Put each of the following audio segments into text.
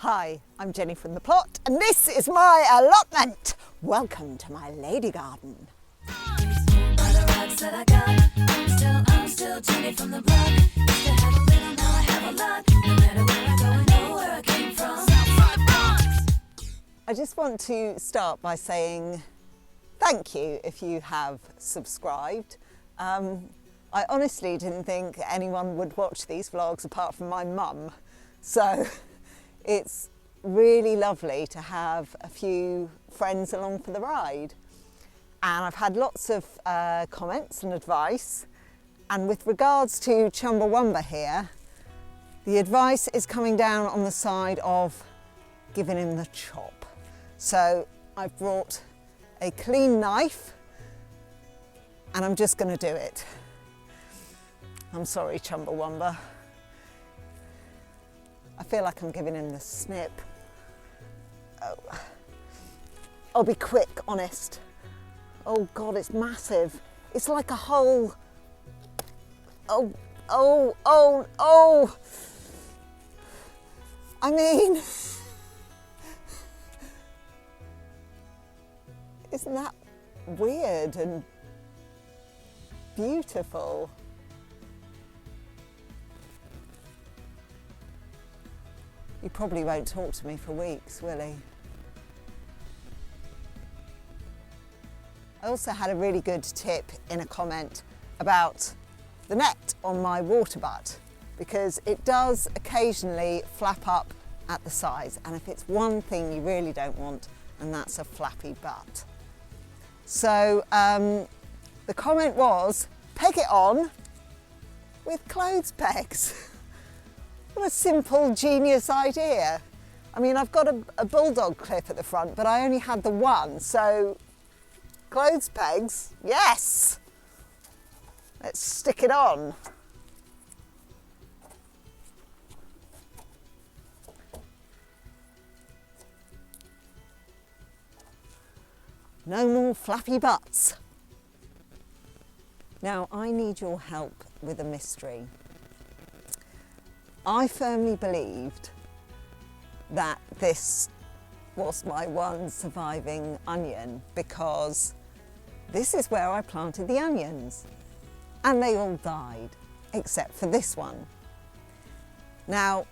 Hi, I'm Jenny from the plot, and this is my allotment. Welcome to my lady garden. I'm still Jenny from the block. Used to have a little, now I have a lot. No matter where I go, I know where I came from. I just want to start by saying thank you if you have subscribed. I honestly didn't think anyone would watch these vlogs apart from my mum. So it's really lovely to have a few friends along for the ride. And I've had lots of comments and advice. And with regards to Chumbawamba here, the advice is coming down on the side of giving him the chop. So I've brought a clean knife and I'm just going to do it. I'm sorry, Chumbawamba. I feel like I'm giving him the snip. Oh. I'll be quick, honest. Oh God, it's massive. It's like a whole... Oh. I mean, isn't that weird and beautiful? He probably won't talk to me for weeks, will he? I also had a really good tip in a comment about the net on my water butt, because it does occasionally flap up at the sides, and if it's one thing you really don't want, and that's a flappy butt. So the comment was, peg it on with clothes pegs. What a simple, genius idea. I mean, I've got a bulldog clip at the front, but I only had the one, so clothes pegs, yes! Let's stick it on. No more flappy butts. Now, I need your help with a mystery. I firmly believed that this was my one surviving onion because this is where I planted the onions and they all died except for this one. Now,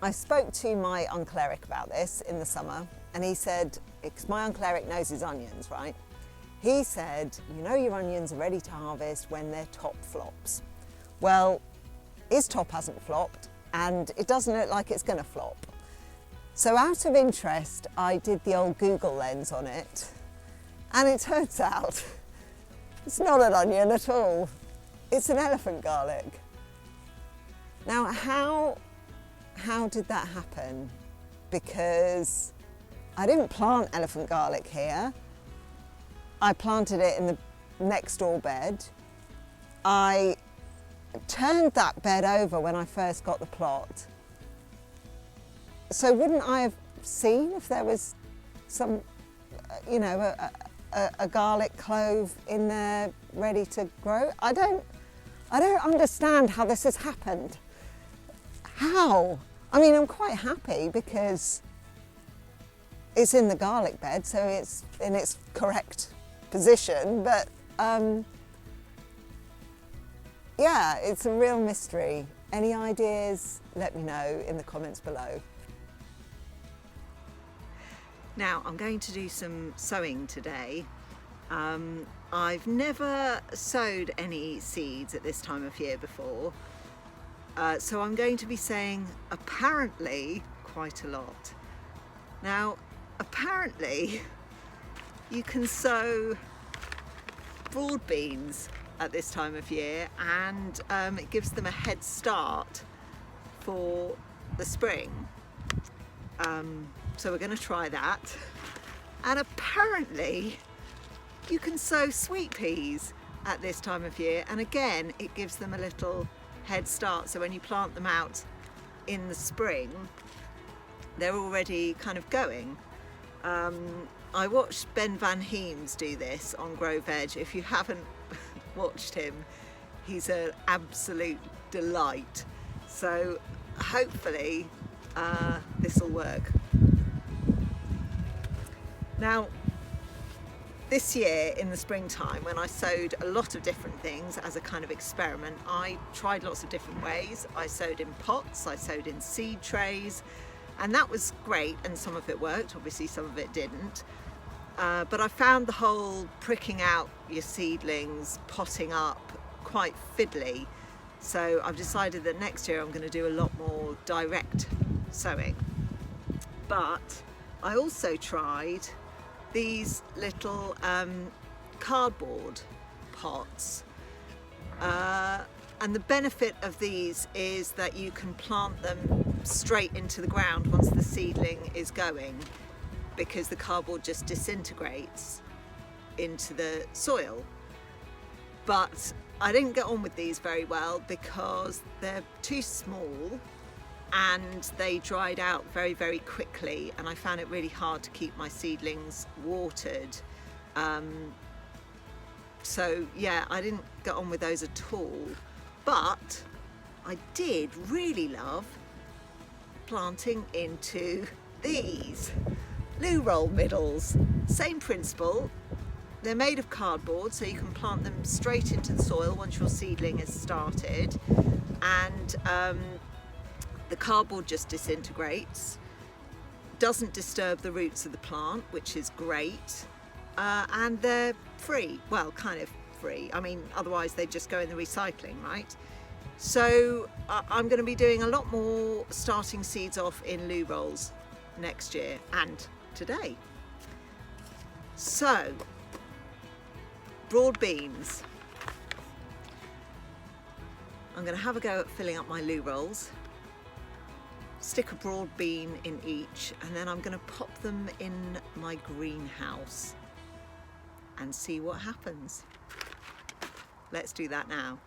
I spoke to my Uncle Eric about this in the summer and he said, because my Uncle Eric knows his onions, right? He said, you know your onions are ready to harvest when their top flops. Well, his top hasn't flopped and it doesn't look like it's going to flop. So out of interest, I did the old Google lens on it, and it turns out it's not an onion at all. It's an elephant garlic. Now, how did that happen? Because I didn't plant elephant garlic here. I planted it in the next door bed. I turned that bed over when I first got the plot. So wouldn't I have seen if there was some, you know, a garlic clove in there ready to grow? I don't understand how this has happened. How? I mean, I'm quite happy because it's in the garlic bed, so it's in its correct position, but yeah, it's a real mystery. Any ideas? Let me know in the comments below. Now, I'm going to do some sowing today. I've never sowed any seeds at this time of year before, so I'm going to be saying apparently quite a lot. Now, apparently you can sow broad beans at this time of year, and it gives them a head start for the spring. So we're going to try that. And apparently you can sow sweet peas at this time of year, and again it gives them a little head start, so when you plant them out in the spring they're already kind of going. I watched Ben Van Heems do this on Grow Veg. If you haven't watched him, he's an absolute delight. So hopefully this will work. Now, this year in the springtime, when I sowed a lot of different things as a kind of experiment, I tried lots of different ways. I sowed in pots, I sowed in seed trays, and that was great, and some of it worked, obviously some of it didn't. But I found the whole pricking out your seedlings, potting up, quite fiddly. So I've decided that next year I'm going to do a lot more direct sowing. But I also tried these little cardboard pots, and the benefit of these is that you can plant them straight into the ground once the seedling is going, because the cardboard just disintegrates into the soil. But I didn't get on with these very well because they're too small and they dried out very, very quickly, and I found it really hard to keep my seedlings watered. So yeah, I didn't get on with those at all. But I did really love planting into these loo roll middles. Same principle. They're made of cardboard, so you can plant them straight into the soil once your seedling is started, and the cardboard just disintegrates, doesn't disturb the roots of the plant, which is great, and they're free. Well, kind of free. I mean, otherwise they just go in the recycling, right? So I'm going to be doing a lot more starting seeds off in loo rolls next year and today. So, broad beans. I'm going to have a go at filling up my loo rolls. Stick a broad bean in each, and then I'm going to pop them in my greenhouse and see what happens. Let's do that now.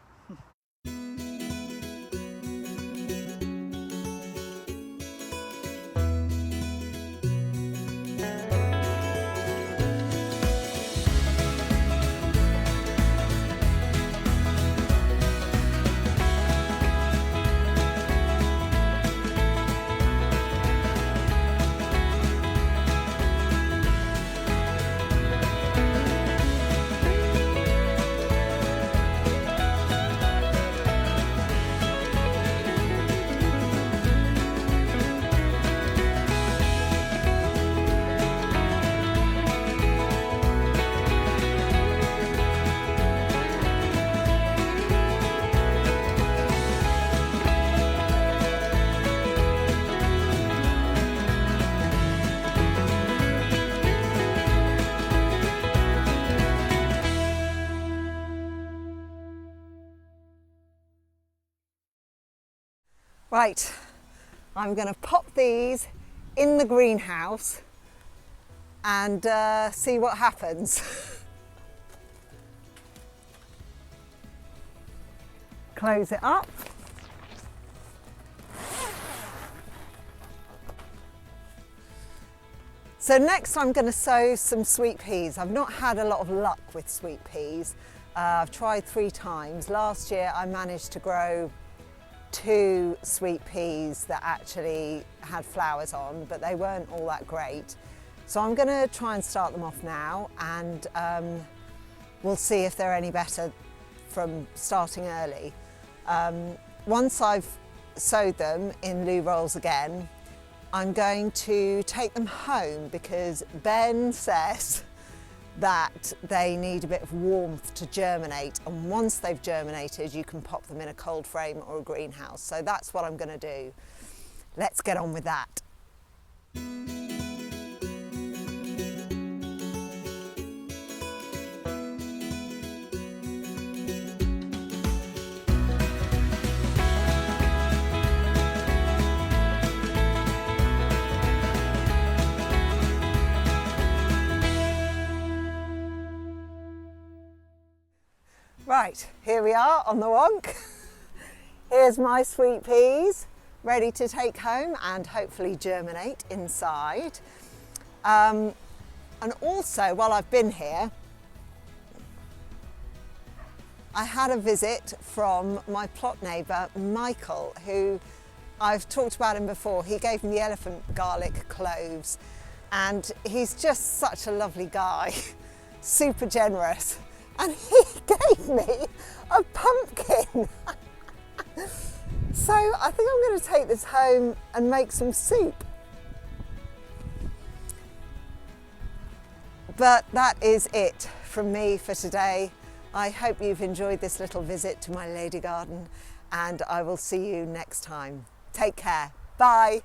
Right, I'm going to pop these in the greenhouse and see what happens. Close it up. So next I'm going to sow some sweet peas. I've not had a lot of luck with sweet peas. I've tried 3 times. Last year I managed to grow 2 sweet peas that actually had flowers on, but they weren't all that great. So I'm going to try and start them off now, and we'll see if they're any better from starting early. Once I've sowed them in loo rolls again, I'm going to take them home because Ben says that they need a bit of warmth to germinate, and once they've germinated you can pop them in a cold frame or a greenhouse. So that's what I'm going to do. Let's get on with that. Right, here we are on the wonk. Here's my sweet peas ready to take home and hopefully germinate inside. And also, while I've been here, I had a visit from my plot neighbour Michael, who I've talked about him before. He gave me the elephant garlic cloves, and he's just such a lovely guy, super generous. And he gave me a pumpkin. So I think I'm going to take this home and make some soup. But that is it from me for today. I hope you've enjoyed this little visit to my lady garden, and I will see you next time. Take care. Bye.